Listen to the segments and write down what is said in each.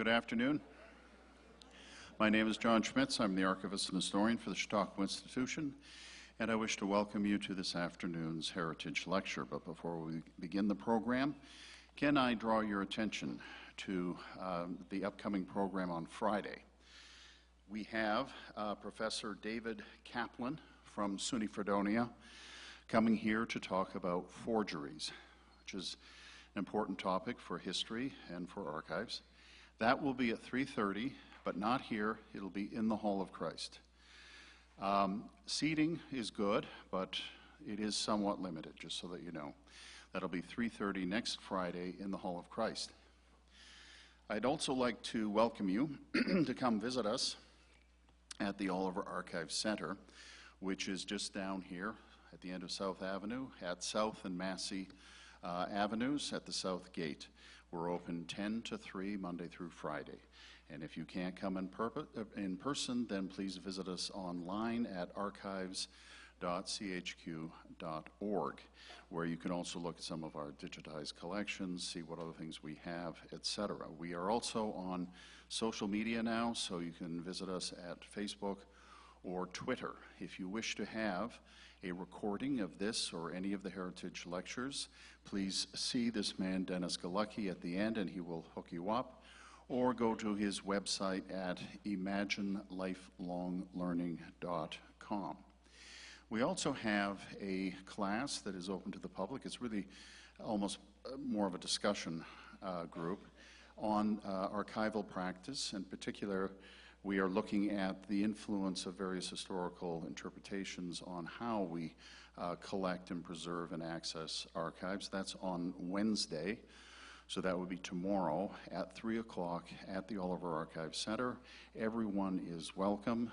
Good afternoon. My name is John Schmitz. I'm the Archivist and Historian for the Chautauqua Institution, and I wish to welcome you to this afternoon's Heritage Lecture. But before we begin the program, can I draw your attention to the upcoming program on Friday? We have Professor David Kaplan from SUNY Fredonia coming here to talk about forgeries, which is an important topic for history and for archives. That will be at 3:30, but not here. It'll be in the Hall of Christ. Seating is good, but it is somewhat limited, just so that you know. That'll be 3:30 next Friday in the Hall of Christ. I'd also like to welcome you to come visit us at the Oliver Archives Center, which is just down here at the end of South Avenue, at South and Massey Avenues at the South Gate. We're open 10 to 3 Monday through Friday. And if you can't come in person, then please visit us online at archives.chq.org, where you can also look at some of our digitized collections, see what other things we have, etc. We are also on social media now, so you can visit us at Facebook or Twitter. If you wish to have a recording of this or any of the Heritage Lectures, please see this man, Dennis Galucki, at the end, and he will hook you up, or go to his website at imaginelifelonglearning.com. We also have a class that is open to the public. It's really almost more of a discussion group on archival practice. In particular, we are looking at the influence of various historical interpretations on how we collect and preserve and access archives. That's on Wednesday, so that would be tomorrow at 3 o'clock at the Oliver Archives Center. Everyone is welcome.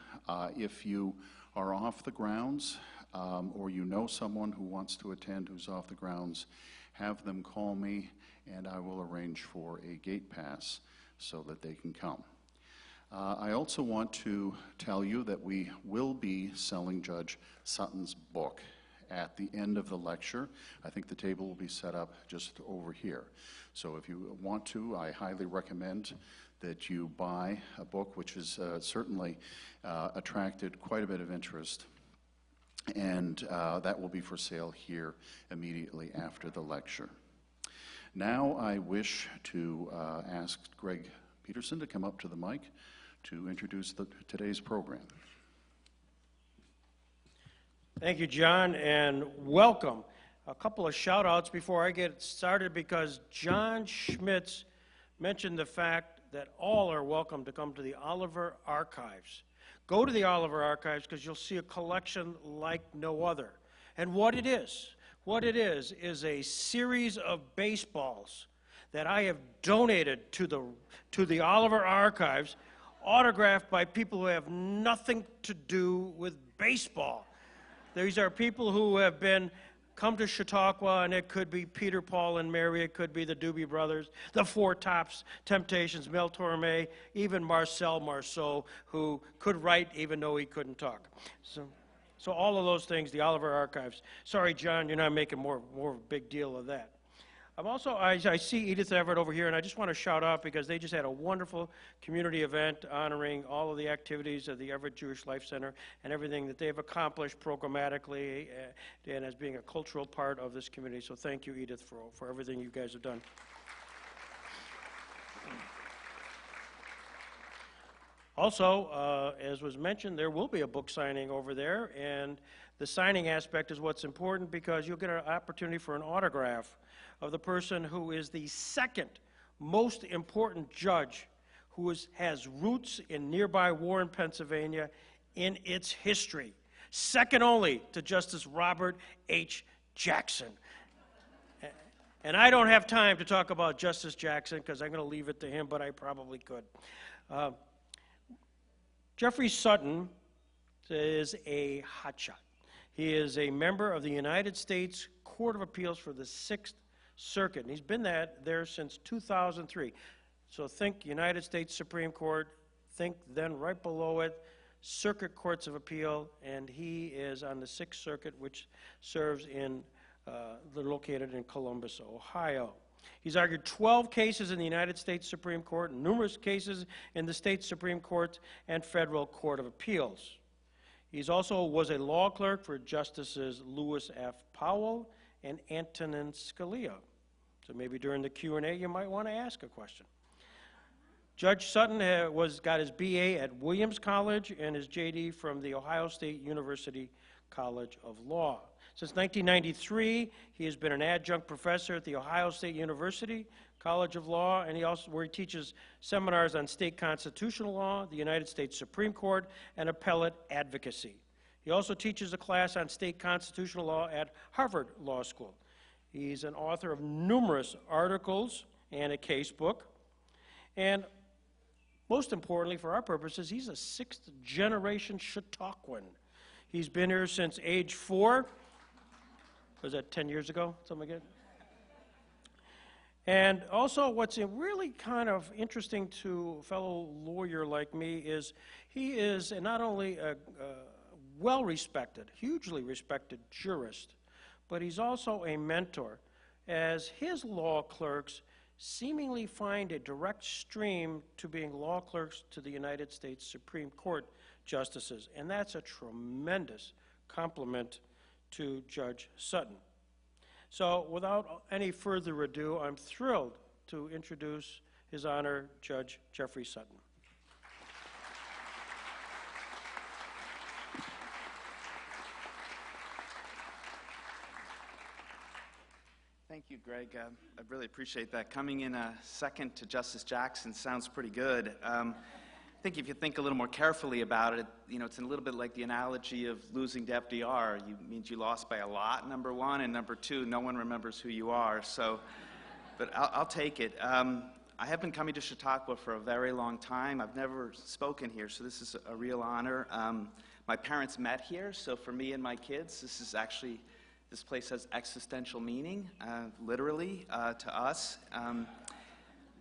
If you are off the grounds or you know someone who wants to attend who's off the grounds, have them call me and I will arrange for a gate pass so that they can come. I also want to tell you that we will be selling Judge Sutton's book at the end of the lecture. I think the table will be set up just over here. So if you want to, I highly recommend that you buy a book, which has certainly attracted quite a bit of interest. And that will be for sale here immediately after the lecture. Now I wish to ask Greg Peterson to come up to the mic to introduce today's program. Thank you, John, and welcome. A couple of shout-outs before I get started, because John Schmitz mentioned the fact that all are welcome to come to the Oliver Archives. Go to the Oliver Archives because you'll see a collection like no other. And what it is a series of baseballs that I have donated to the Oliver Archives, autographed by people who have nothing to do with baseball. These are people who have come to Chautauqua, and it could be Peter, Paul, and Mary, it could be the Doobie Brothers, the Four Tops, Temptations, Mel Torme, even Marcel Marceau, who could write even though he couldn't talk. So all of those things, the Oliver Archives. Sorry, John, you're not making more big deal of that. I see Edith Everett over here, and I just want to shout out because they just had a wonderful community event honoring all of the activities of the Everett Jewish Life Center and everything that they've accomplished programmatically and as being a cultural part of this community. So thank you, Edith, for everything you guys have done. Also, as was mentioned, there will be a book signing over there, and the signing aspect is what's important because you'll get an opportunity for an autograph of the person who is the second most important judge who has roots in nearby Warren, Pennsylvania in its history. Second only to Justice Robert H. Jackson. And I don't have time to talk about Justice Jackson because I'm going to leave it to him, but I probably could. Jeffrey Sutton is a hotshot. He is a member of the United States Court of Appeals for the Sixth Circuit, and he's been there since 2003. So think United States Supreme Court, think then right below it, Circuit Courts of Appeal, and he is on the Sixth Circuit, which serves located in Columbus, Ohio. He's argued 12 cases in the United States Supreme Court, and numerous cases in the state Supreme Court and Federal Court of Appeals. He's also was a law clerk for Justices Lewis F. Powell and Antonin Scalia. So maybe during the Q&A you might want to ask a question. Judge Sutton got his BA at Williams College and his JD from the Ohio State University College of Law. Since 1993, he has been an adjunct professor at the Ohio State University College of Law, and where he teaches seminars on state constitutional law, the United States Supreme Court, and appellate advocacy. He also teaches a class on state constitutional law at Harvard Law School. He's an author of numerous articles and a case book. And most importantly, for our purposes, he's a sixth-generation Chautauquan. He's been here since age 4. Was that 10 years ago, something like that? And also, what's really kind of interesting to a fellow lawyer like me is he is not only a well-respected, hugely respected jurist, but he's also a mentor, as his law clerks seemingly find a direct stream to being law clerks to the United States Supreme Court justices, and that's a tremendous compliment to Judge Sutton. So without any further ado, I'm thrilled to introduce His Honor Judge Jeffrey Sutton. Thank you, Greg. I really appreciate that. Coming in second to Justice Jackson sounds pretty good. I think if you think a little more carefully about it, it's a little bit like the analogy of losing to FDR. It means you lost by a lot, number one, and number two, no one remembers who you are. So, but I'll take it. I have been coming to Chautauqua for a very long time. I've never spoken here, so this is a real honor. My parents met here, so for me and my kids, this place has existential meaning, literally, to us.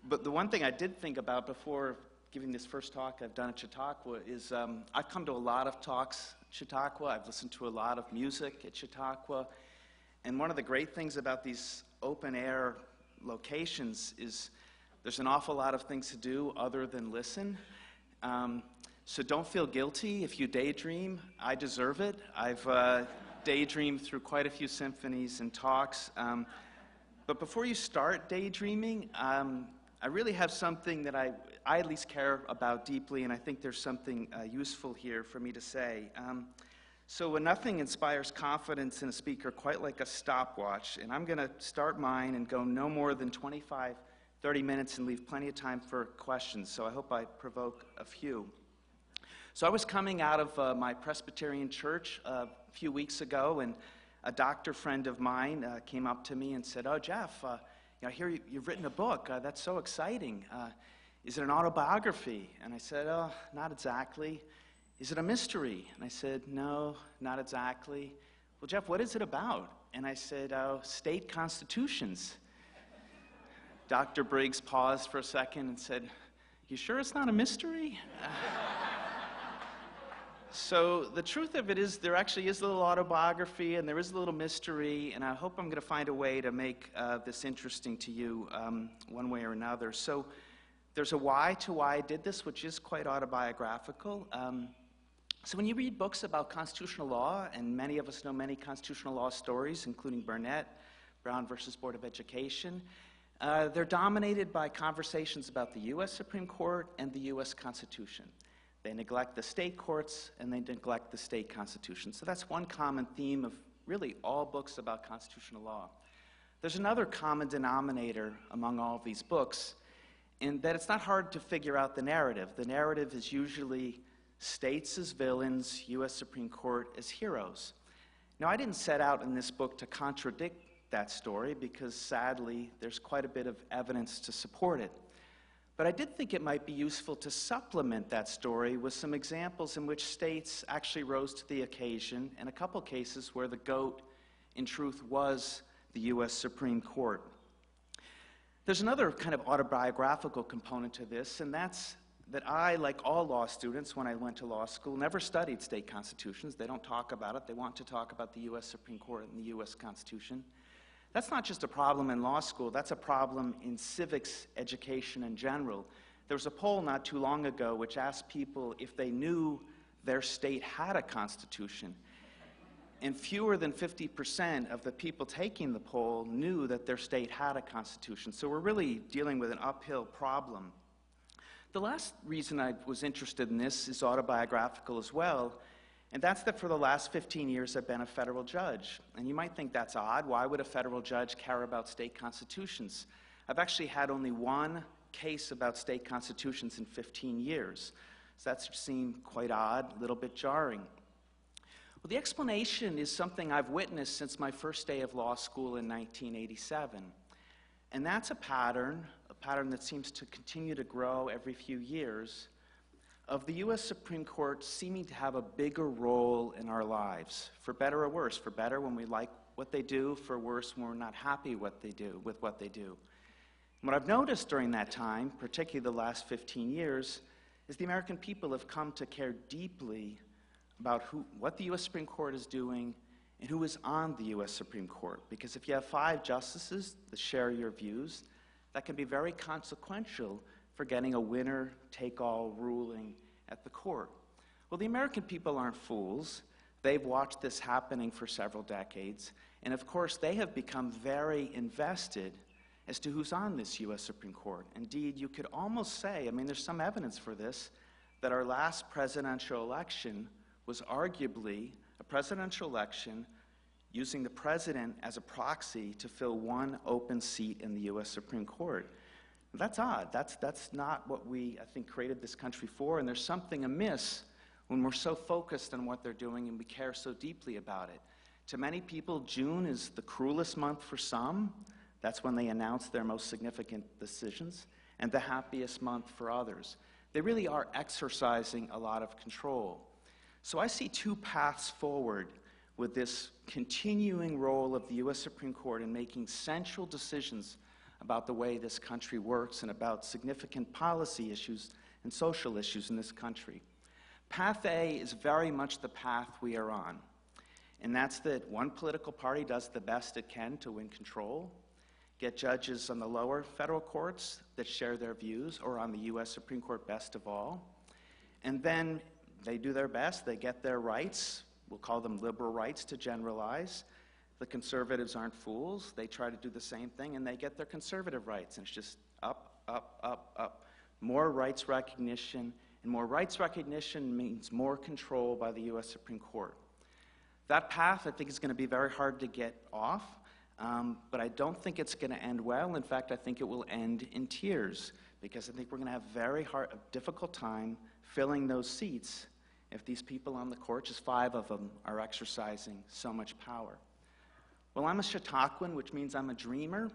But the one thing I did think about before giving this first talk I've done at Chautauqua is I've come to a lot of talks at Chautauqua. I've listened to a lot of music at Chautauqua. And one of the great things about these open-air locations is there's an awful lot of things to do other than listen. So don't feel guilty if you daydream. I deserve it. I've daydreamed through quite a few symphonies and talks. But before you start daydreaming, I really have something that I at least care about deeply, and I think there's something useful here for me to say. So nothing inspires confidence in a speaker quite like a stopwatch, and I'm going to start mine and go no more than 25, 30 minutes and leave plenty of time for questions, so I hope I provoke a few. So I was coming out of my Presbyterian church a few weeks ago, and a doctor friend of mine came up to me and said, "Oh, Jeff, I hear you've written a book. That's so exciting. Is it an autobiography?" And I said, "Oh, not exactly." "Is it a mystery?" And I said, "No, not exactly." "Well, Jeff, what is it about?" And I said, "Oh, state constitutions." Dr. Briggs paused for a second and said, "You sure it's not a mystery?" So the truth of it is there actually is a little autobiography and there is a little mystery, and I hope I'm going to find a way to make this interesting to you one way or another. So there's a why to why I did this, which is quite autobiographical. So when you read books about constitutional law, and many of us know many constitutional law stories, including Burnett, Brown versus Board of Education, they're dominated by conversations about the U.S. Supreme Court and the U.S. Constitution. They neglect the state courts, and they neglect the state constitution. So that's one common theme of really all books about constitutional law. There's another common denominator among all of these books, in that it's not hard to figure out the narrative. The narrative is usually states as villains, U.S. Supreme Court as heroes. Now, I didn't set out in this book to contradict that story because, sadly, there's quite a bit of evidence to support it. But I did think it might be useful to supplement that story with some examples in which states actually rose to the occasion, and a couple cases where the GOAT, in truth, was the U.S. Supreme Court. There's another kind of autobiographical component to this, and that's that I, like all law students when I went to law school, never studied state constitutions. They don't talk about it. They want to talk about the U.S. Supreme Court and the U.S. Constitution. That's not just a problem in law school, that's a problem in civics education in general. There was a poll not too long ago which asked people if they knew their state had a constitution. And fewer than 50% of the people taking the poll knew that their state had a constitution. So we're really dealing with an uphill problem. The last reason I was interested in this is autobiographical as well, and that's that for the last 15 years I've been a federal judge. And you might think that's odd. Why would a federal judge care about state constitutions? I've actually had only one case about state constitutions in 15 years. So that seemed quite odd, a little bit jarring. Well, the explanation is something I've witnessed since my first day of law school in 1987. And that's a pattern that seems to continue to grow every few years, of the U.S. Supreme Court seeming to have a bigger role in our lives, for better or worse. For better when we like what they do, for worse when we're not happy with what they do. And what I've noticed during that time, particularly the last 15 years, is the American people have come to care deeply about what the U.S. Supreme Court is doing and who is on the U.S. Supreme Court. Because if you have 5 justices that share your views, that can be very consequential for getting a winner-take-all ruling at the court. Well, the American people aren't fools. They've watched this happening for several decades, and of course they have become very invested as to who's on this U.S. Supreme Court. Indeed, you could almost say, I mean, there's some evidence for this, that our last presidential election was arguably a presidential election using the president as a proxy to fill one open seat in the U.S. Supreme Court. That's odd. That's not what we, I think, created this country for, and there's something amiss when we're so focused on what they're doing and we care so deeply about it. To many people, June is the cruelest month for some. That's when they announce their most significant decisions, and the happiest month for others. They really are exercising a lot of control. So I see 2 paths forward with this continuing role of the U.S. Supreme Court in making central decisions about the way this country works and about significant policy issues and social issues in this country. Path A is very much the path we are on, and that's that one political party does the best it can to win control, get judges on the lower federal courts that share their views, or on the U.S. Supreme Court best of all, and then they do their best, they get their rights, we'll call them liberal rights to generalize. The conservatives aren't fools. They try to do the same thing, and they get their conservative rights. And it's just up, up, up, up. More rights recognition, and more rights recognition means more control by the U.S. Supreme Court. That path, I think, is going to be very hard to get off, but I don't think it's going to end well. In fact, I think it will end in tears, because I think we're going to have a difficult time filling those seats if these people on the court, just 5 of them, are exercising so much power. Well, I'm a Chautauquan, which means I'm a dreamer,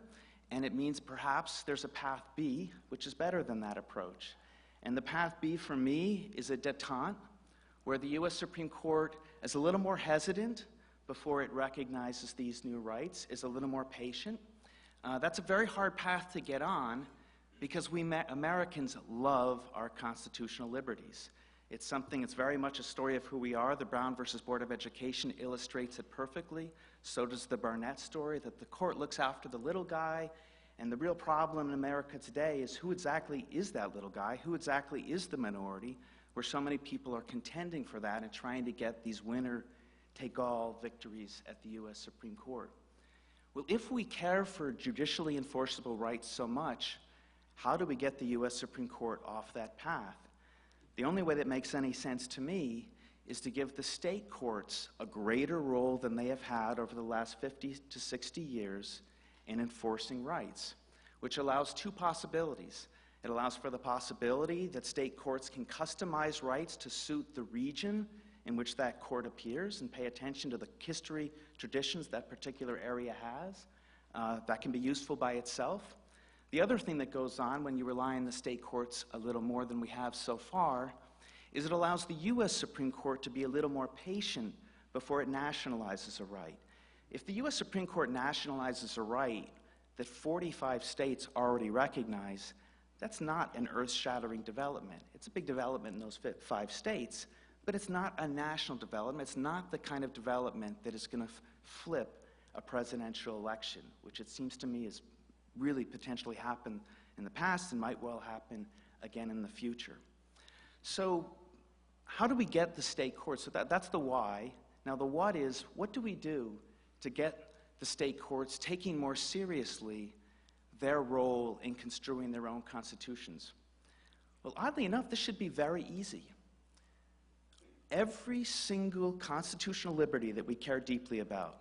and it means perhaps there's a path B, which is better than that approach. And the path B for me is a détente, where the U.S. Supreme Court is a little more hesitant before it recognizes these new rights, is a little more patient. That's a very hard path to get on, because we Americans love our constitutional liberties. It's something, it's very much a story of who we are. The Brown versus Board of Education illustrates it perfectly. So does the Barnett story, that the court looks after the little guy. And the real problem in America today is who exactly is that little guy? Who exactly is the minority? Where so many people are contending for that and trying to get these winner-take-all victories at the U.S. Supreme Court. Well, if we care for judicially enforceable rights so much, how do we get the U.S. Supreme Court off that path? The only way that makes any sense to me is to give the state courts a greater role than they have had over the last 50 to 60 years in enforcing rights, which allows 2 possibilities. It allows for the possibility that state courts can customize rights to suit the region in which that court appears and pay attention to the history, traditions that particular area has. That can be useful by itself. The other thing that goes on when you rely on the state courts a little more than we have so far is it allows the U.S. Supreme Court to be a little more patient before it nationalizes a right. If the U.S. Supreme Court nationalizes a right that 45 states already recognize, that's not an earth-shattering development. It's a big development in those 5 states, but it's not a national development. It's not the kind of development that is going to flip a presidential election, which it seems to me has really potentially happened in the past and might well happen again in the future. So how do we get the state courts? So that's the why. Now the what is, what do we do to get the state courts taking more seriously their role in construing their own constitutions? Well, oddly enough, this should be very easy. Every single constitutional liberty that we care deeply about,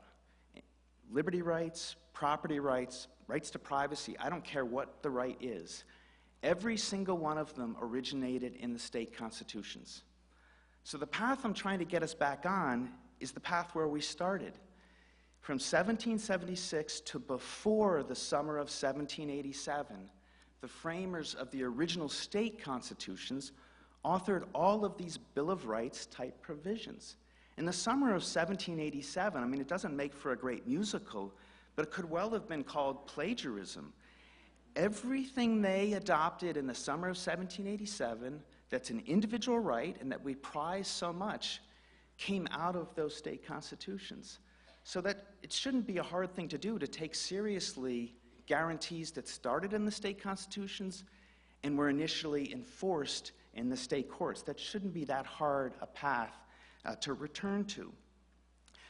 liberty rights, property rights, rights to privacy, I don't care what the right is, every single one of them originated in the state constitutions. So the path I'm trying to get us back on is the path where we started. From 1776 to before the summer of 1787, the framers of the original state constitutions authored all of these Bill of Rights type provisions. In the summer of 1787, I mean, it doesn't make for a great musical, but it could well have been called plagiarism. Everything they adopted in the summer of 1787 that's an individual right and that we prize so much came out of those state constitutions. So that it shouldn't be a hard thing to do to take seriously guarantees that started in the state constitutions and were initially enforced in the state courts. That shouldn't be that hard a path to return to.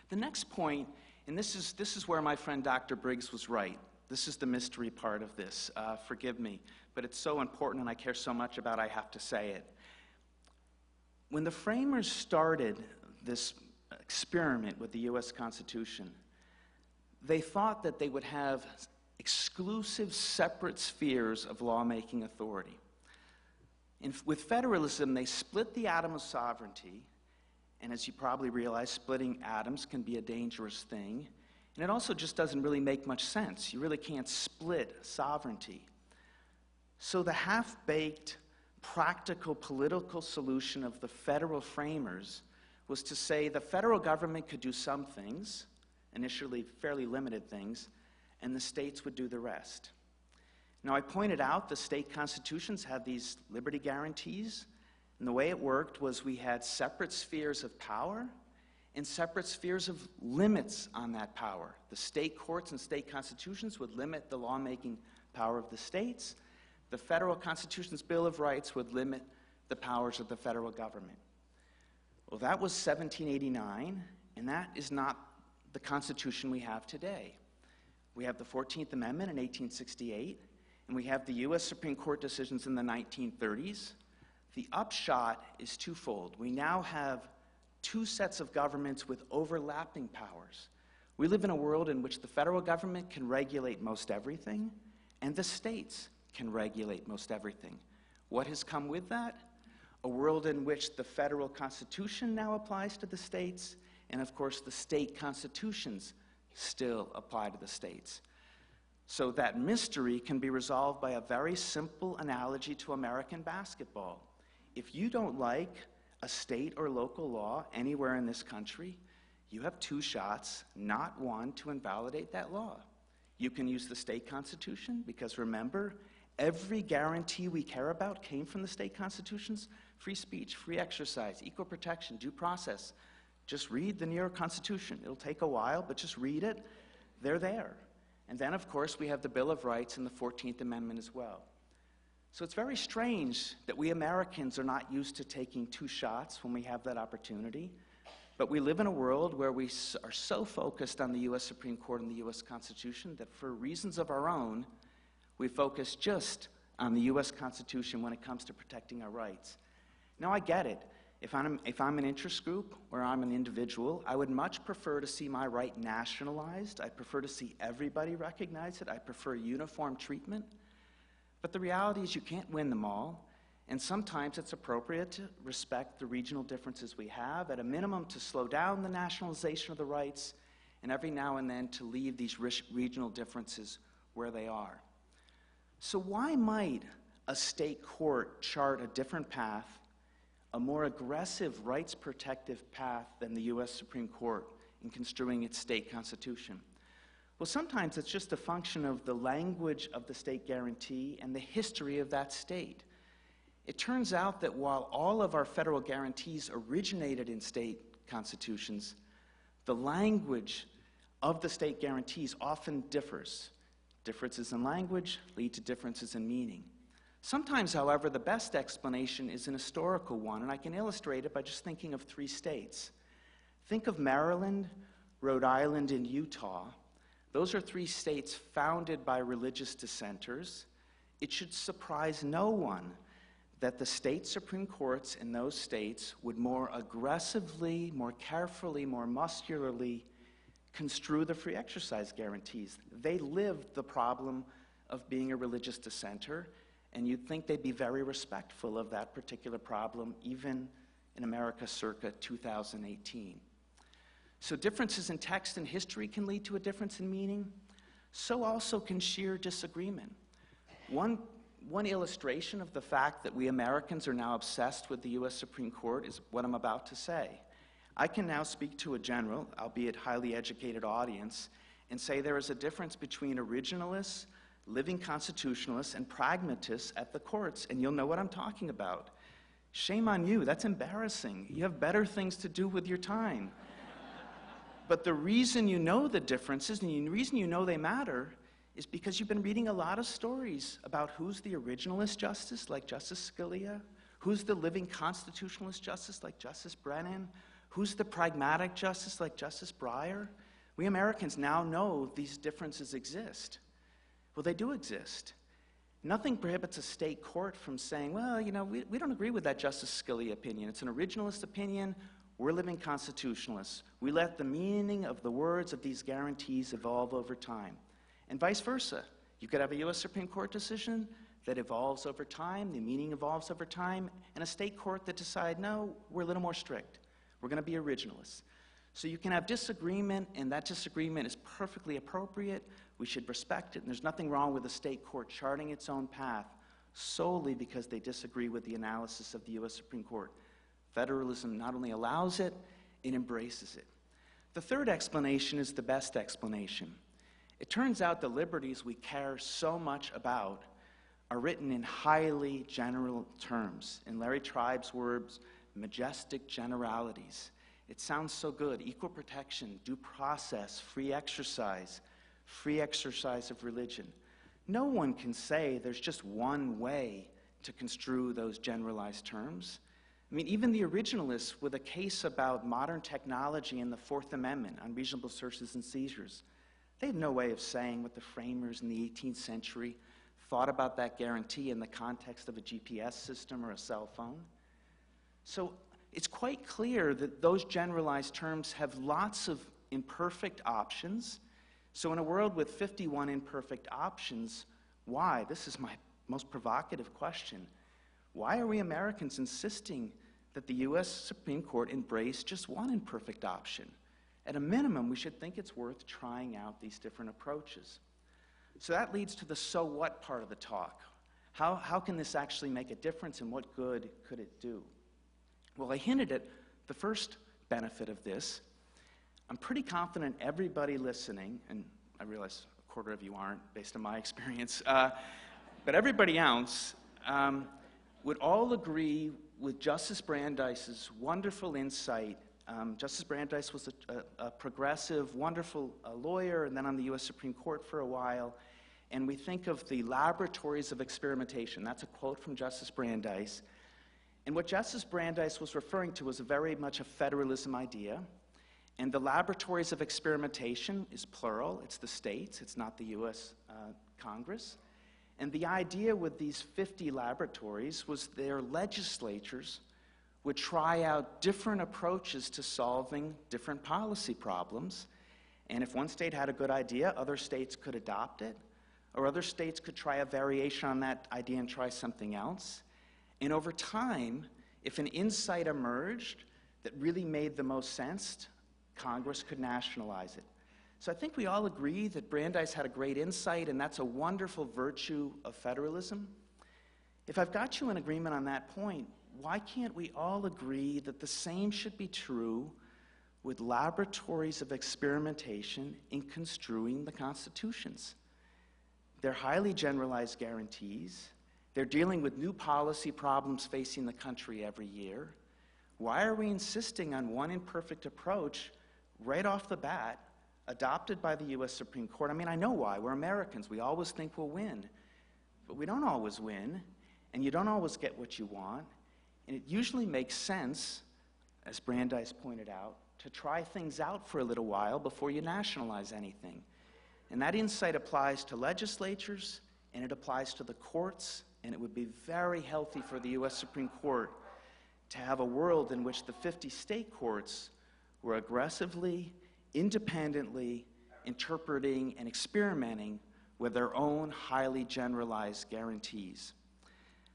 The next point, and this is where my friend Dr. Briggs was right. This is the mystery part of this. Forgive me, but it's so important and I care so much about I have to say it. When the framers started this experiment with the U.S. Constitution, they thought that they would have exclusive, separate spheres of lawmaking authority. With federalism, they split the atom of sovereignty, and as you probably realize, splitting atoms can be a dangerous thing, and it also just doesn't really make much sense. You really can't split sovereignty. So the half-baked, practical political solution of the federal framers was to say the federal government could do some things, initially fairly limited things, and the states would do the rest. Now, I pointed out the state constitutions had these liberty guarantees, and the way it worked was we had separate spheres of power and separate spheres of limits on that power. The state courts and state constitutions would limit the lawmaking power of the states. The federal Constitution's Bill of Rights would limit the powers of the federal government. Well, that was 1789, and that is not the Constitution we have today. We have the 14th Amendment in 1868, and we have the U.S. Supreme Court decisions in the 1930s. The upshot is twofold. We now have two sets of governments with overlapping powers. We live in a world in which the federal government can regulate most everything, and the states can regulate most everything. What has come with that? A world in which the federal Constitution now applies to the states, and of course the state constitutions still apply to the states. So that mystery can be resolved by a very simple analogy to American basketball. If you don't like a state or local law anywhere in this country, you have two shots, not one, to invalidate that law. You can use the state constitution, because remember, every guarantee we care about came from the state constitutions. Free speech, free exercise, equal protection, due process. Just read the New York Constitution. It'll take a while, but just read it. They're there. And then, of course, we have the Bill of Rights and the 14th Amendment as well. So it's very strange that we Americans are not used to taking two shots when we have that opportunity. But we live in a world where we are so focused on the U.S. Supreme Court and the U.S. Constitution that for reasons of our own, we focus just on the U.S. Constitution when it comes to protecting our rights. Now, I get it. If I'm an interest group or I'm an individual, I would much prefer to see my right nationalized. I prefer to see everybody recognize it. I prefer uniform treatment. But the reality is you can't win them all, and sometimes it's appropriate to respect the regional differences we have, at a minimum to slow down the nationalization of the rights, and every now and then to leave these regional differences where they are. So why might a state court chart a different path, a more aggressive rights protective path than the U.S. Supreme Court in construing its state constitution? Well, sometimes it's just a function of the language of the state guarantee and the history of that state. It turns out that while all of our federal guarantees originated in state constitutions, the language of the state guarantees often differs. Differences in language lead to differences in meaning. Sometimes, however, the best explanation is an historical one, and I can illustrate it by just thinking of 3 states. Think of Maryland, Rhode Island, and Utah. Those are 3 states founded by religious dissenters. It should surprise no one that the state Supreme Courts in those states would more aggressively, more carefully, more muscularly construe the free exercise guarantees. They lived the problem of being a religious dissenter, and you'd think they'd be very respectful of that particular problem, even in America circa 2018. So differences in text and history can lead to a difference in meaning. So also can sheer disagreement. One illustration of the fact that we Americans are now obsessed with the U.S. Supreme Court is what I'm about to say. I can now speak to a general, albeit highly educated audience, and say there is a difference between originalists, living constitutionalists, and pragmatists at the courts, and you'll know what I'm talking about. Shame on you, that's embarrassing. You have better things to do with your time. But the reason you know the differences, and the reason you know they matter, is because you've been reading a lot of stories about who's the originalist justice, like Justice Scalia, who's the living constitutionalist justice, like Justice Brennan, who's the pragmatic justice, like Justice Breyer. We Americans now know these differences exist. Well, they do exist. Nothing prohibits a state court from saying, well, you know, we don't agree with that Justice Scalia opinion. It's an originalist opinion. We're living constitutionalists. We let the meaning of the words of these guarantees evolve over time. And vice versa. You could have a U.S. Supreme Court decision that evolves over time, the meaning evolves over time, and a state court that decide, no, we're a little more strict. We're going to be originalists. So you can have disagreement, and that disagreement is perfectly appropriate. We should respect it, and there's nothing wrong with a state court charting its own path solely because they disagree with the analysis of the U.S. Supreme Court. Federalism not only allows it, it embraces it. The third explanation is the best explanation. It turns out the liberties we care so much about are written in highly general terms. In Larry Tribe's words, majestic generalities. It sounds so good. Equal protection, due process, free exercise of religion. No one can say there's just one way to construe those generalized terms. I mean, even the originalists with a case about modern technology and the Fourth Amendment, unreasonable searches and seizures, they have no way of saying what the framers in the 18th century thought about that guarantee in the context of a GPS system or a cell phone. So it's quite clear that those generalized terms have lots of imperfect options. So in a world with 51 imperfect options, why? This is my most provocative question. Why are we Americans insisting that the U.S. Supreme Court embrace just one imperfect option? At a minimum, we should think it's worth trying out these different approaches. So that leads to the so what part of the talk. How can this actually make a difference, and what good could it do? Well, I hinted at the first benefit of this. I'm pretty confident everybody listening, and I realize a quarter of you aren't based on my experience, but everybody else would all agree with Justice Brandeis's wonderful insight. Justice Brandeis was a progressive, wonderful lawyer, and then on the U.S. Supreme Court for a while. And we think of the laboratories of experimentation. That's a quote from Justice Brandeis. And what Justice Brandeis was referring to was very much a federalism idea. And the laboratories of experimentation is plural. It's the states. It's not the U.S. Congress. And the idea with these 50 laboratories was their legislatures would try out different approaches to solving different policy problems. And if one state had a good idea, other states could adopt it, or other states could try a variation on that idea and try something else. And over time, if an insight emerged that really made the most sense, Congress could nationalize it. So I think we all agree that Brandeis had a great insight, and that's a wonderful virtue of federalism. If I've got you in agreement on that point, why can't we all agree that the same should be true with laboratories of experimentation in construing the constitutions? They're highly generalized guarantees. They're dealing with new policy problems facing the country every year. Why are we insisting on one imperfect approach right off the bat adopted by the U.S. Supreme Court. I mean, I know why. We're Americans. We always think we'll win. But we don't always win, and you don't always get what you want. And it usually makes sense, as Brandeis pointed out, to try things out for a little while before you nationalize anything. And that insight applies to legislatures, and it applies to the courts, and it would be very healthy for the U.S. Supreme Court to have a world in which the 50 state courts were aggressively, independently interpreting and experimenting with their own highly generalized guarantees.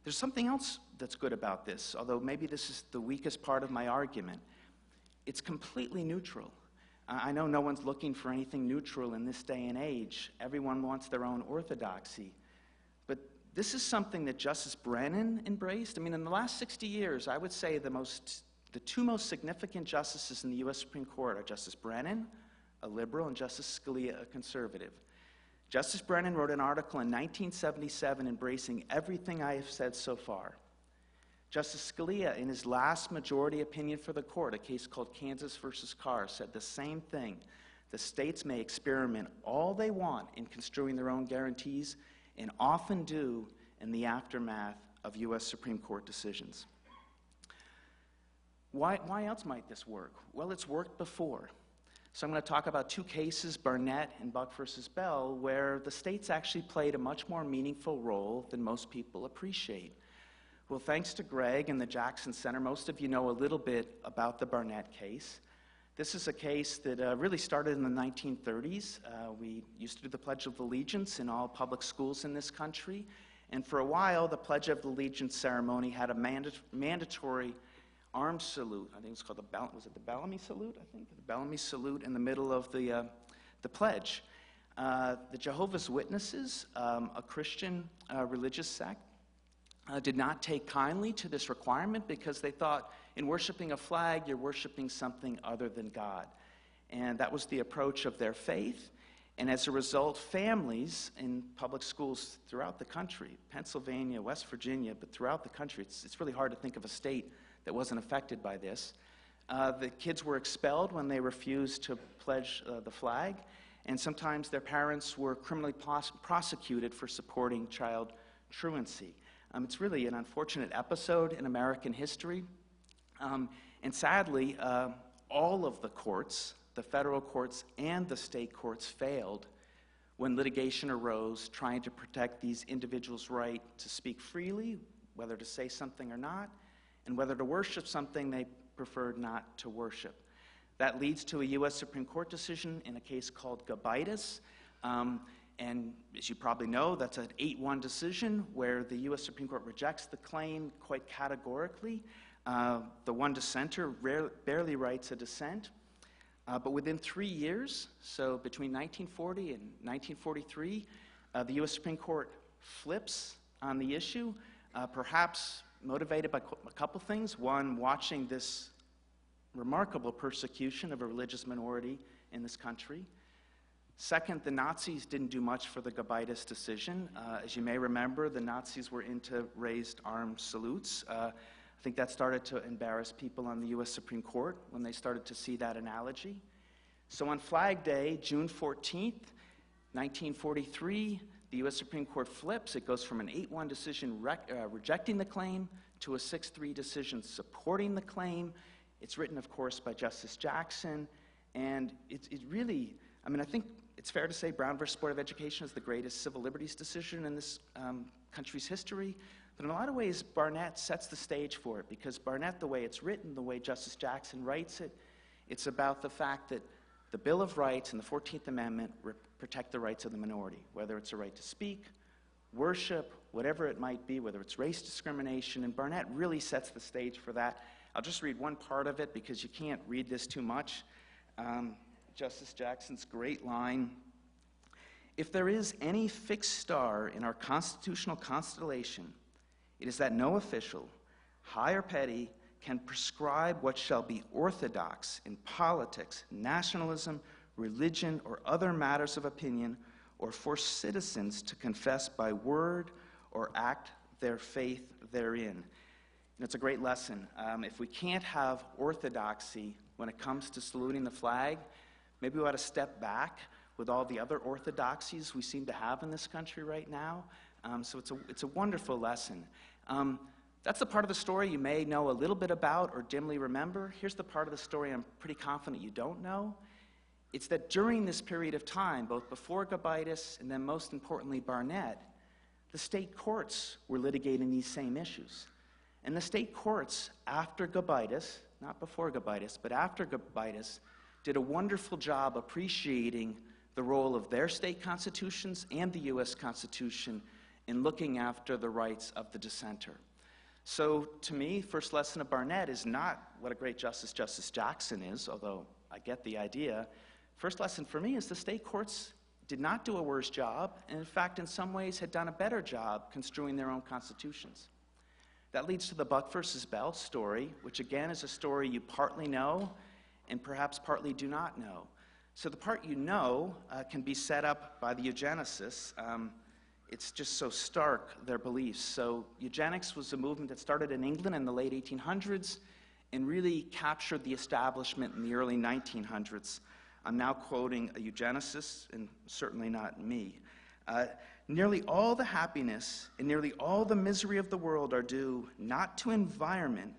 There's something else that's good about this, although maybe this is the weakest part of my argument. It's completely neutral. I know no one's looking for anything neutral in this day and age. Everyone wants their own orthodoxy. But this is something that Justice Brennan embraced. I mean, in the last 60 years, I would say the two most significant justices in the U.S. Supreme Court are Justice Brennan, a liberal, and Justice Scalia, a conservative. Justice Brennan wrote an article in 1977 embracing everything I have said so far. Justice Scalia, in his last majority opinion for the court, a case called Kansas versus Carr, said the same thing. The states may experiment all they want in construing their own guarantees, and often do in the aftermath of U.S. Supreme Court decisions. Why else might this work? Well, it's worked before. So I'm going to talk about two cases, Barnett and Buck versus Bell, where the states actually played a much more meaningful role than most people appreciate. Well, thanks to Greg and the Jackson Center, most of you know a little bit about the Barnett case. This is a case that really started in the 1930s. We used to do the Pledge of Allegiance in all public schools in this country. And for a while, the Pledge of Allegiance ceremony had a mandatory arms salute. I think it's called the Bellamy salute? I think the Bellamy salute in the middle of the pledge. The Jehovah's Witnesses, a Christian religious sect, did not take kindly to this requirement because they thought in worshiping a flag, you're worshiping something other than God. And that was the approach of their faith. And as a result, families in public schools throughout the country, Pennsylvania, West Virginia, but throughout the country, it's really hard to think of a state that wasn't affected by this. The kids were expelled when they refused to pledge the flag, and sometimes their parents were criminally prosecuted for supporting child truancy. It's really an unfortunate episode in American history. And sadly, all of the courts, the federal courts and the state courts, failed when litigation arose trying to protect these individuals' right to speak freely, whether to say something or not, and whether to worship something they preferred not to worship. That leads to a U.S. Supreme Court decision in a case called Gabaitis. And as you probably know, that's an 8-1 decision where the U.S. Supreme Court rejects the claim quite categorically. The one dissenter barely writes a dissent. But within 3 years, so between 1940 and 1943, the U.S. Supreme Court flips on the issue, perhaps motivated by a couple things. One, watching this remarkable persecution of a religious minority in this country. Second, the Nazis didn't do much for the Gabaitis decision. As you may remember, the Nazis were into raised arm salutes. I think that started to embarrass people on the U.S. Supreme Court when they started to see that analogy. So on Flag Day, June 14th, 1943, the U.S. Supreme Court flips. It goes from an 8-1 decision rejecting the claim to a 6-3 decision supporting the claim. It's written, of course, by Justice Jackson. And it really, I mean, I think it's fair to say Brown versus Board of Education is the greatest civil liberties decision in this country's history. But in a lot of ways, Barnett sets the stage for it, because Barnett, the way it's written, the way Justice Jackson writes it, it's about the fact that the Bill of Rights and the 14th Amendment protect the rights of the minority, whether it's a right to speak, worship, whatever it might be, whether it's race discrimination, and Barnett really sets the stage for that. I'll just read one part of it because you can't read this too much. Justice Jackson's great line: "If there is any fixed star in our constitutional constellation, it is that no official, high or petty, can prescribe what shall be orthodox in politics, nationalism, religion, or other matters of opinion, or force citizens to confess by word or act their faith therein." And it's a great lesson. If we can't have orthodoxy when it comes to saluting the flag, Maybe we ought to step back with all the other orthodoxies we seem to have in this country right now. So it's a wonderful lesson. That's the part of the story you may know a little bit about or dimly remember. Here's the part of the story I'm pretty confident you don't know. It's that during this period of time, both before Gabaitis and then most importantly Barnett, the state courts were litigating these same issues. And the state courts, after Gabaitis, not before Gabaitis, but after Gabaitis, did a wonderful job appreciating the role of their state constitutions and the U.S. Constitution in looking after the rights of the dissenter. So to me, first lesson of Barnett is not what a great justice Justice Jackson is, although I get the idea. First lesson for me is the state courts did not do a worse job, and in fact, in some ways, had done a better job construing their own constitutions. That leads to the Buck versus Bell story, which again is a story you partly know and perhaps partly do not know. So the part you know can be set up by the eugenicists. It's just so stark, their beliefs. So eugenics was a movement that started in England in the late 1800s and really captured the establishment in the early 1900s. I'm now quoting a eugenicist, and certainly not me. Nearly all the happiness and nearly all the misery of the world are due not to environment,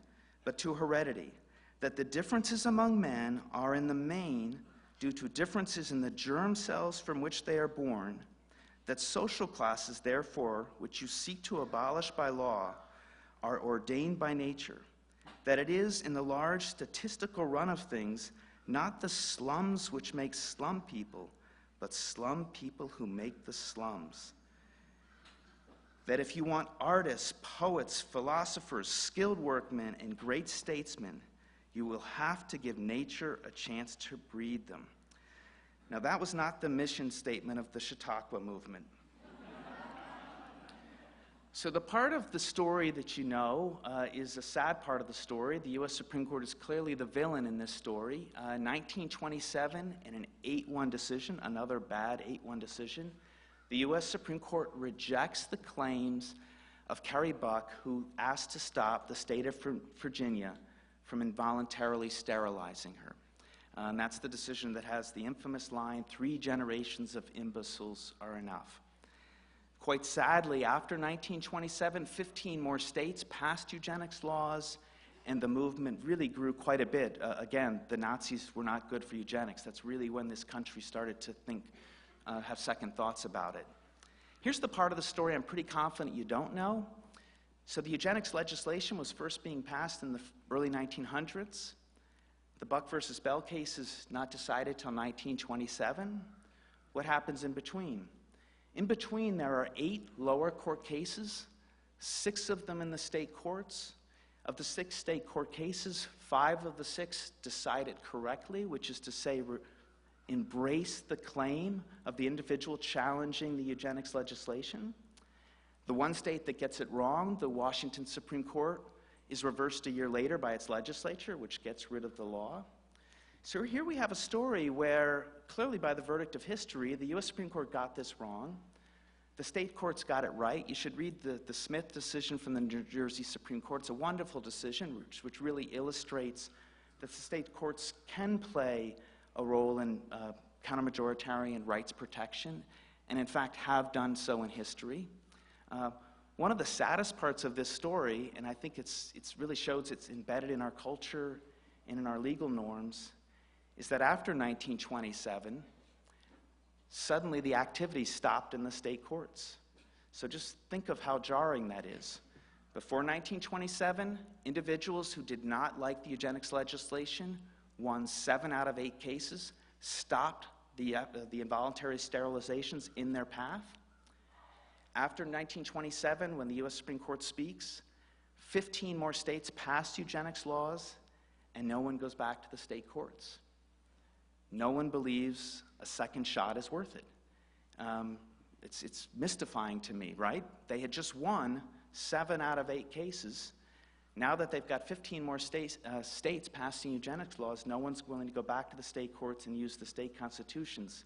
but to heredity. That the differences among men are in the main due to differences in the germ cells from which they are born. That social classes, therefore, which you seek to abolish by law, are ordained by nature. That it is, in the large statistical run of things, not the slums which make slum people, but slum people who make the slums. That if you want artists, poets, philosophers, skilled workmen, and great statesmen, you will have to give nature a chance to breed them. Now, that was not the mission statement of the Chautauqua movement. So the part of the story that you know is a sad part of the story. The U.S. Supreme Court is clearly the villain in this story. 1927, in an 8-1 decision, another bad 8-1 decision, the U.S. Supreme Court rejects the claims of Carrie Buck, who asked to stop the state of Virginia from involuntarily sterilizing her. And that's the decision that has the infamous line, 3 generations of imbeciles are enough. Quite sadly, after 1927, 15 more states passed eugenics laws, and the movement really grew quite a bit. Again, the Nazis were not good for eugenics. That's really when this country started to think, have second thoughts about it. Here's the part of the story I'm pretty confident you don't know. So the eugenics legislation was first being passed in the early 1900s. The Buck versus Bell case is not decided till 1927. What happens in between? In between, there are 8 lower court cases, 6 of them in the state courts. Of the 6 state court cases, 5 of the 6 decided correctly, which is to say, embrace the claim of the individual challenging the eugenics legislation. The one state that gets it wrong, the Washington Supreme Court, is reversed a year later by its legislature, which gets rid of the law. So here we have a story where, clearly by the verdict of history, the U.S. Supreme Court got this wrong. The state courts got it right. You should read the Smith decision from the New Jersey Supreme Court. It's a wonderful decision which really illustrates that the state courts can play a role in counter-majoritarian rights protection, and in fact have done so in history. One of the saddest parts of this story, and I think it's really shows it's embedded in our culture and in our legal norms, is that after 1927, suddenly the activity stopped in the state courts. So just think of how jarring that is. Before 1927, individuals who did not like the eugenics legislation won 7 out of 8 cases, stopped the involuntary sterilizations in their path. After 1927, when the U.S. Supreme Court speaks, 15 more states passed eugenics laws, and no one goes back to the state courts. No one believes a second shot is worth it. It's mystifying to me, right? They had just won 7 out of 8 cases. Now that they've got 15 more states passing eugenics laws, no one's willing to go back to the state courts and use the state constitutions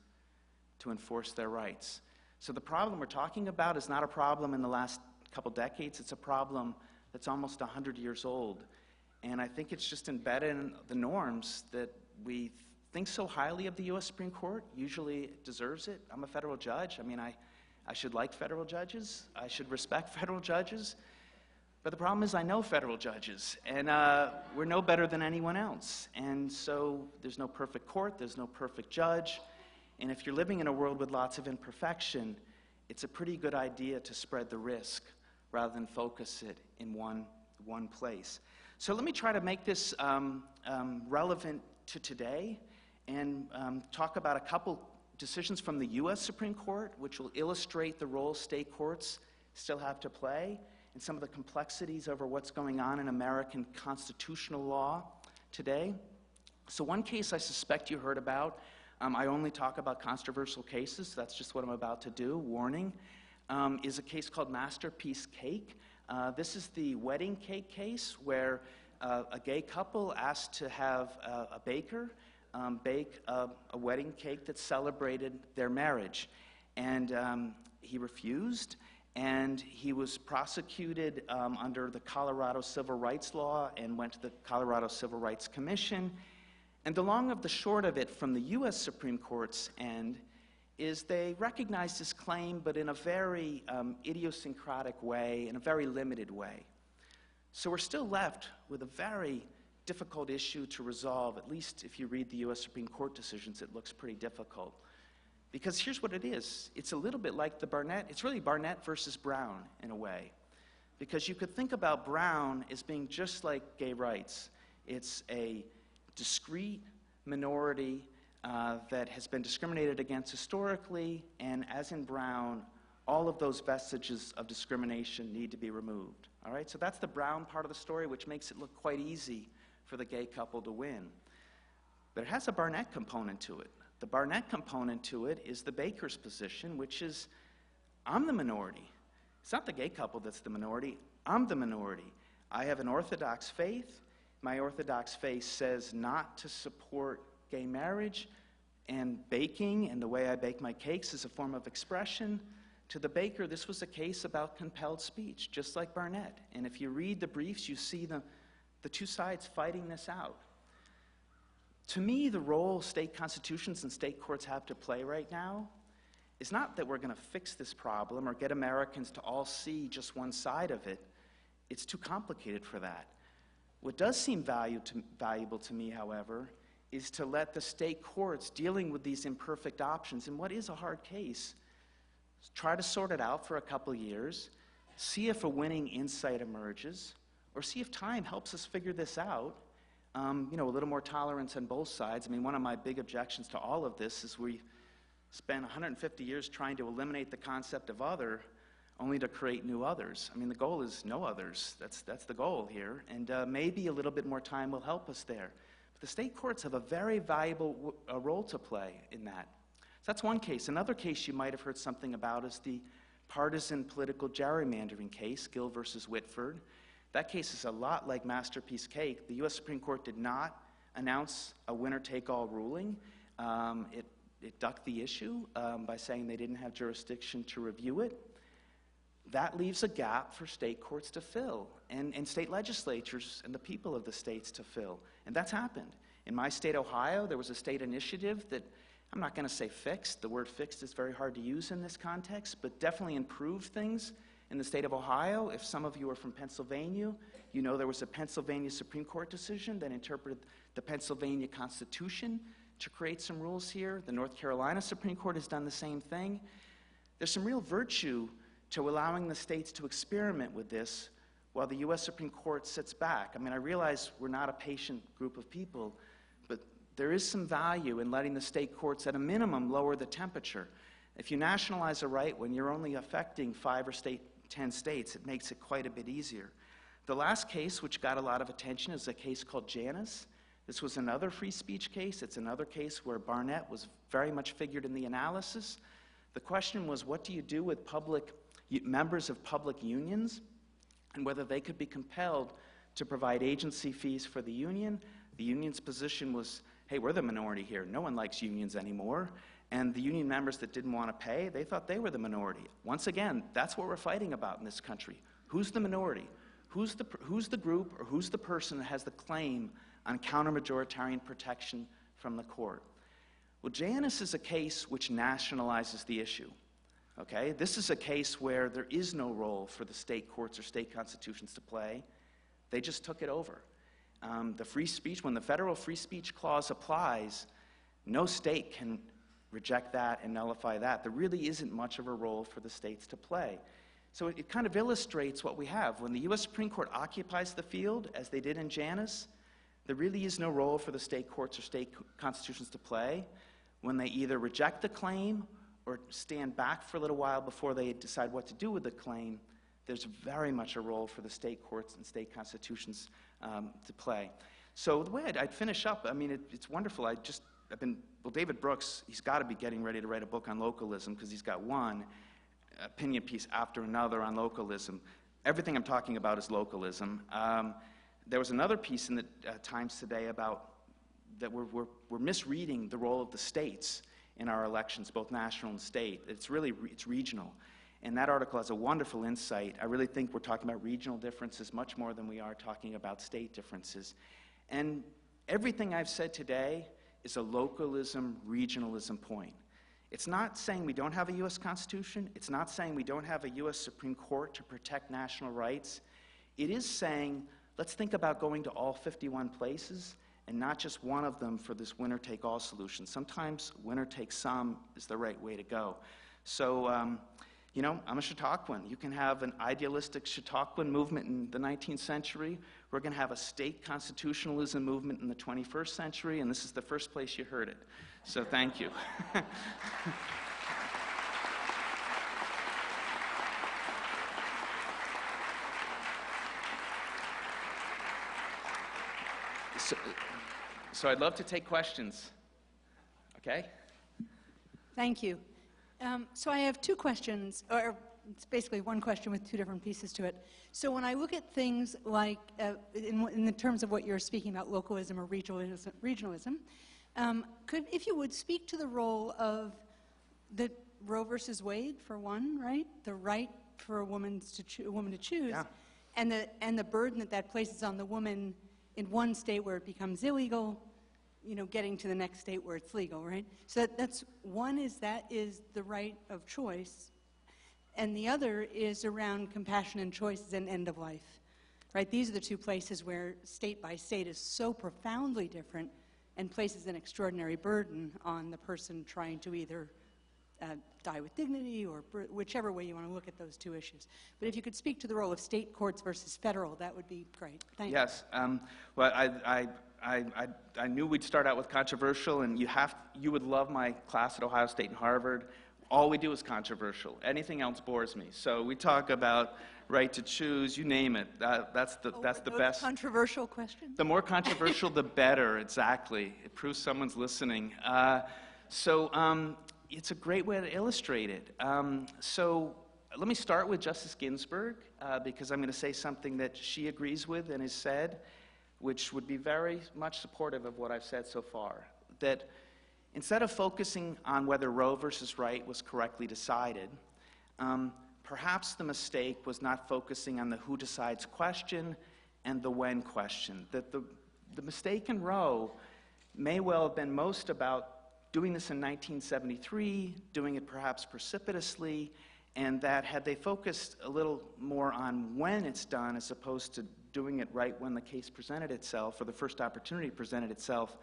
to enforce their rights. So the problem we're talking about is not a problem in the last couple decades. It's a problem that's almost 100 years old. And I think it's just embedded in the norms that we thinks so highly of the U.S. Supreme Court usually deserves it. I'm a federal judge. I mean, I should like federal judges. I should respect federal judges. But the problem is I know federal judges, and we're no better than anyone else. And so there's no perfect court, there's no perfect judge. And if you're living in a world with lots of imperfection, it's a pretty good idea to spread the risk rather than focus it in one place. So let me try to make this relevant to today and talk about a couple decisions from the U.S. Supreme Court, which will illustrate the role state courts still have to play and some of the complexities over what's going on in American constitutional law today. So one case I suspect you heard about, I only talk about controversial cases, that's just what I'm about to do, warning, is a case called Masterpiece Cake. This is the wedding cake case where a gay couple asked to have a baker bake a wedding cake that celebrated their marriage. And he refused, and he was prosecuted under the Colorado Civil Rights Law and went to the Colorado Civil Rights Commission. And the long of the short of it from the U.S. Supreme Court's end is they recognized his claim, but in a very idiosyncratic way, in a very limited way. So we're still left with a very difficult issue to resolve. At least if you read the U.S. Supreme Court decisions, it looks pretty difficult. Because here's what it is. It's a little bit like the Barnett. It's really Barnett versus Brown in a way. Because you could think about Brown as being just like gay rights. It's a discrete minority that has been discriminated against historically, and as in Brown, all of those vestiges of discrimination need to be removed. All right, so that's the Brown part of the story, which makes it look quite easy for the gay couple to win. But it has a Barnett component to it. The Barnett component to it is the baker's position, which is, I'm the minority. It's not the gay couple that's the minority. I'm the minority. I have an Orthodox faith. My Orthodox faith says not to support gay marriage, and baking and the way I bake my cakes is a form of expression. To the baker, this was a case about compelled speech, just like Barnett. And if you read the briefs, you see the two sides fighting this out. To me, the role state constitutions and state courts have to play right now is not that we're going to fix this problem or get Americans to all see just one side of it. It's too complicated for that. What does seem valuable to me, however, is to let the state courts dealing with these imperfect options in what is a hard case try to sort it out for a couple years, see if a winning insight emerges, or see if time helps us figure this out. A little more tolerance on both sides. I mean, one of my big objections to all of this is we spent 150 years trying to eliminate the concept of other, only to create new others. I mean, the goal is no others. That's the goal here. And maybe a little bit more time will help us there. But the state courts have a very valuable role to play in that. So that's one case. Another case you might have heard something about is the partisan political gerrymandering case, Gill versus Whitford. That case is a lot like Masterpiece Cake. The U.S. Supreme Court did not announce a winner-take-all ruling. It ducked the issue by saying they didn't have jurisdiction to review it. That leaves a gap for state courts to fill, and state legislatures and the people of the states to fill. And that's happened. In my state, Ohio, there was a state initiative that, I'm not going to say fixed. The word fixed is very hard to use in this context, but definitely improved things in the state of Ohio. If some of you are from Pennsylvania, you know there was a Pennsylvania Supreme Court decision that interpreted the Pennsylvania Constitution to create some rules here. The North Carolina Supreme Court has done the same thing. There's some real virtue to allowing the states to experiment with this while the U.S. Supreme Court sits back. I mean, I realize we're not a patient group of people, but there is some value in letting the state courts, at a minimum, lower the temperature. If you nationalize a right when you're only affecting 5 or 10 states, it makes it quite a bit easier. The last case, which got a lot of attention, is a case called Janus. This was another free speech case. It's another case where Barnett was very much figured in the analysis. The question was, what do you do with members of public unions, and whether they could be compelled to provide agency fees for the union? The union's position was, hey, we're the minority here. No one likes unions anymore. And the union members that didn't want to pay, they thought they were the minority. Once again, that's what we're fighting about in this country. Who's the minority? Who's the group or who's the person that has the claim on counter-majoritarian protection from the court. Well, Janus is a case which nationalizes the issue. Okay? This is a case where there is no role for the state courts or state constitutions to play. They just took it over. The free speech, when the federal free speech clause applies, no state can reject that and nullify that. There really isn't much of a role for the states to play. So it kind of illustrates what we have. When the U.S. Supreme Court occupies the field, as they did in Janus, there really is no role for the state courts or state constitutions to play. When they either reject the claim or stand back for a little while before they decide what to do with the claim, there's very much a role for the state courts and state constitutions to play. So the way I'd finish up, I mean, it's wonderful. Well, David Brooks, he's got to be getting ready to write a book on localism because he's got one opinion piece after another on localism. Everything I'm talking about is localism. There was another piece in the Times today about that we're misreading the role of the states in our elections, both national and state. It's regional. And that article has a wonderful insight. I really think we're talking about regional differences much more than we are talking about state differences. And everything I've said today is a localism, regionalism point. It's not saying we don't have a U.S. Constitution. It's not saying we don't have a U.S. Supreme Court to protect national rights. It is saying, let's think about going to all 51 places and not just one of them for this winner-take-all solution. Sometimes winner-take-some is the right way to go. So, you know, I'm a Chautauquan. You can have an idealistic Chautauquan movement in the 19th century. We're going to have a state constitutionalism movement in the 21st century, and this is the first place you heard it. So thank you. So I'd love to take questions. Okay? Thank you. So I have two questions, or it's basically one question with two different pieces to it. So when I look at things like, in the terms of what you're speaking about, localism or regionalism, if you would speak to the role of the Roe versus Wade, for one, right? The right for a woman to choose, Yeah. and the burden that places on the woman in one state where it becomes illegal, you know, getting to the next state where it's legal, right? So that's one is the right of choice, and the other is around compassion and choices and end of life, right? These are the two places where state by state is so profoundly different and places an extraordinary burden on the person trying to either die with dignity or whichever way you want to look at those two issues. But if you could speak to the role of state courts versus federal, that would be great. Thank you. Yes. Well, I knew we'd start out with controversial, and you would love my class at Ohio State and Harvard. All we do is controversial. Anything else bores me. So we talk about right to choose, you name it. That's the best. Controversial questions? The more controversial, the better. Exactly. It proves someone's listening. It's a great way to illustrate it. So let me start with Justice Ginsburg, because I'm going to say something that she agrees with and has said, which would be very much supportive of what I've said so far. That instead of focusing on whether Roe versus Wright was correctly decided, perhaps the mistake was not focusing on the who decides question and the when question. That the mistake in Roe may well have been most about doing this in 1973, doing it perhaps precipitously, and that had they focused a little more on when it's done as opposed to doing it right when the case presented itself or the first opportunity presented itself,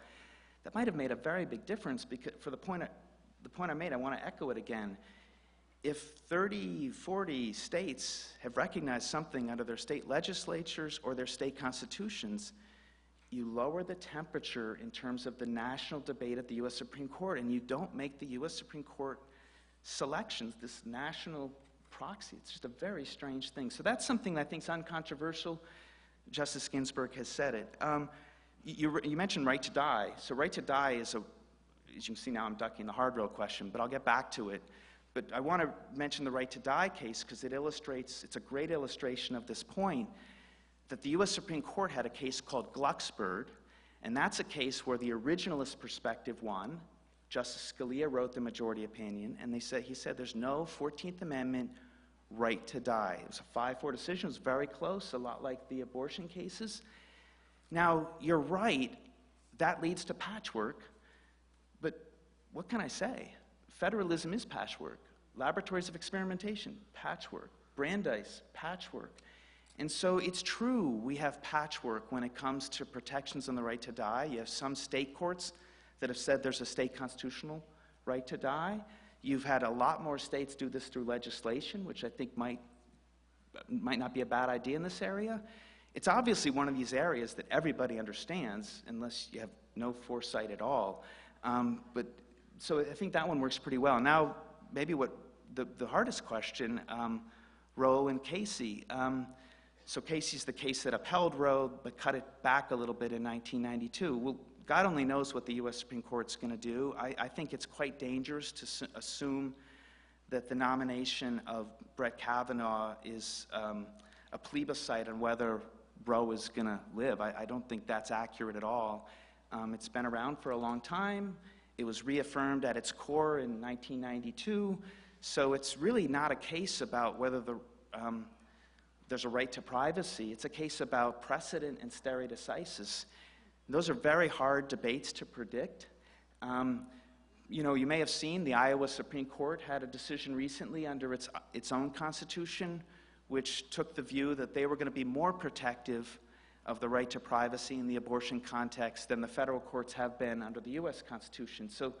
that might have made a very big difference. Because for the point I made, I want to echo it again. If 30, 40 states have recognized something under their state legislatures or their state constitutions, you lower the temperature in terms of the national debate at the U.S. Supreme Court, and you don't make the U.S. Supreme Court selections this national proxy. It's just a very strange thing. So that's something that I think is uncontroversial. Justice Ginsburg has said it. You mentioned right to die. So right to die is as you can see now I'm ducking the hard rail question, but I'll get back to it. But I want to mention the right to die case because it's a great illustration of this point, that the U.S. Supreme Court had a case called Glucksberg, and that's a case where the originalist perspective won. Justice Scalia wrote the majority opinion, and he said there's no 14th Amendment right to die. It was a 5-4 decision. It was very close, a lot like the abortion cases. Now, you're right, that leads to patchwork, what can I say? Federalism is patchwork. Laboratories of experimentation, patchwork. Brandeis, patchwork. And so it's true we have patchwork when it comes to protections on the right to die. You have some state courts that have said there's a state constitutional right to die. You've had a lot more states do this through legislation, which I think might not be a bad idea in this area. It's obviously one of these areas that everybody understands, unless you have no foresight at all. So I think that one works pretty well. Now, maybe what the hardest question, Roe and Casey. So Casey's the case that upheld Roe, but cut it back a little bit in 1992. Well, God only knows what the U.S. Supreme Court's going to do. I think it's quite dangerous to assume that the nomination of Brett Kavanaugh is a plebiscite on whether Roe is going to live. I don't think that's accurate at all. It's been around for a long time. It was reaffirmed at its core in 1992. So it's really not a case about whether there's a right to privacy. It's a case about precedent and stare decisis. Those are very hard debates to predict. You know, you may have seen the Iowa Supreme Court had a decision recently under its own constitution, which took the view that they were going to be more protective of the right to privacy in the abortion context than the federal courts have been under the U.S. Constitution. So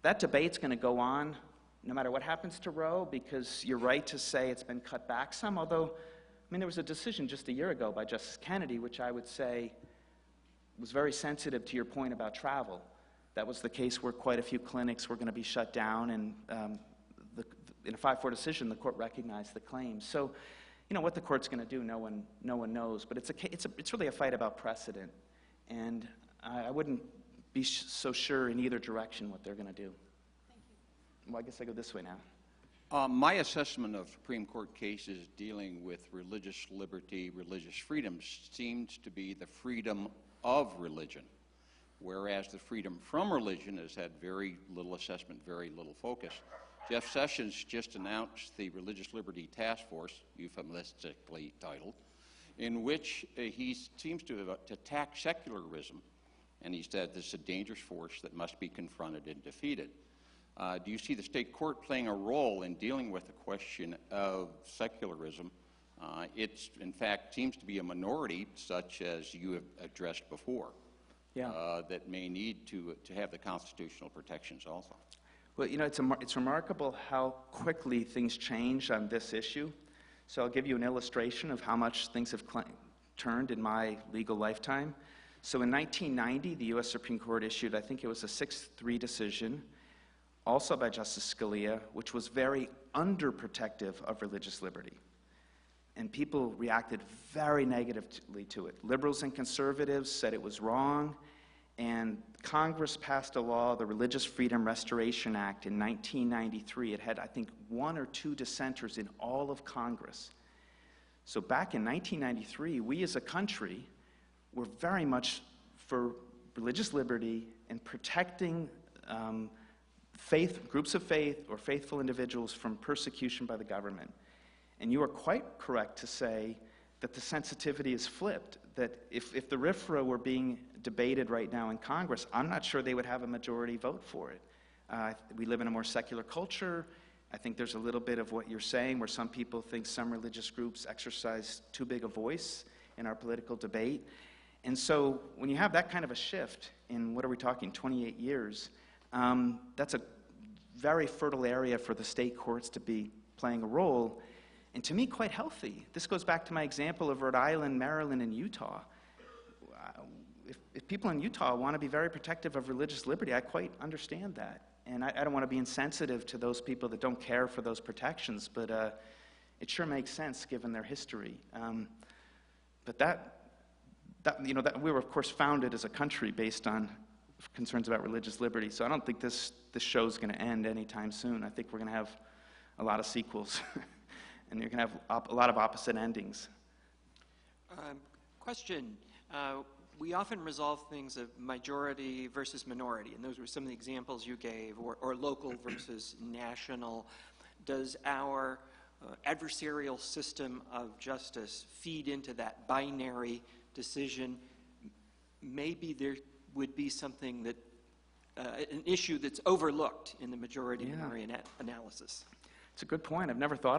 that debate's going to go on no matter what happens to Roe, because you're right to say it's been cut back some, although, I mean, there was a decision just a year ago by Justice Kennedy, which I would say was very sensitive to your point about travel. That was the case where quite a few clinics were going to be shut down, and in a 5-4 decision, the court recognized the claims. So, you know, what the court's going to do, no one knows. But it's really a fight about precedent, and I wouldn't be so sure in either direction what they're going to do. Thank you. Well, I guess I go this way now. My assessment of Supreme Court cases dealing with religious liberty, religious freedoms, seems to be the freedom of religion, whereas the freedom from religion has had very little assessment, very little focus. Jeff Sessions just announced the Religious Liberty Task Force, euphemistically titled, in which he seems to have attacked secularism, and he said this is a dangerous force that must be confronted and defeated. Do you see the state court playing a role in dealing with the question of secularism? It, in fact, seems to be a minority, such as you have addressed before, that may need to have the constitutional protections also. Well, you know, it's remarkable how quickly things change on this issue. So I'll give you an illustration of how much things have turned in my legal lifetime. So in 1990, the U.S. Supreme Court issued, I think it was a 6-3 decision, also by Justice Scalia, which was very underprotective of religious liberty. And people reacted very negatively to it. Liberals and conservatives said it was wrong, and Congress passed a law, the Religious Freedom Restoration Act, in 1993. It had, I think, 1 or 2 dissenters in all of Congress. So back in 1993, we as a country were very much for religious liberty and protecting groups of faith or faithful individuals from persecution by the government. And you are quite correct to say that the sensitivity is flipped, that if the RFRA were being debated right now in Congress, I'm not sure they would have a majority vote for it. We live in a more secular culture. I think there's a little bit of what you're saying, where some people think some religious groups exercise too big a voice in our political debate. And so when you have that kind of a shift in, what are we talking, 28 years, that's a very fertile area for the state courts to be playing a role, and to me, quite healthy. This goes back to my example of Rhode Island, Maryland, and Utah. If people in Utah want to be very protective of religious liberty, I quite understand that. And I don't want to be insensitive to those people that don't care for those protections, but it sure makes sense given their history. But that we were, of course, founded as a country based on concerns about religious liberty. So I don't think this show's going to end anytime soon. I think we're going to have a lot of sequels, and you're going to have a lot of opposite endings. Question. We often resolve things of majority versus minority, and those were some of the examples you gave, or local versus national. Does our adversarial system of justice feed into that binary decision? Maybe there would be something that an issue that's overlooked in the majority minority analysis. It's a good point. I've never thought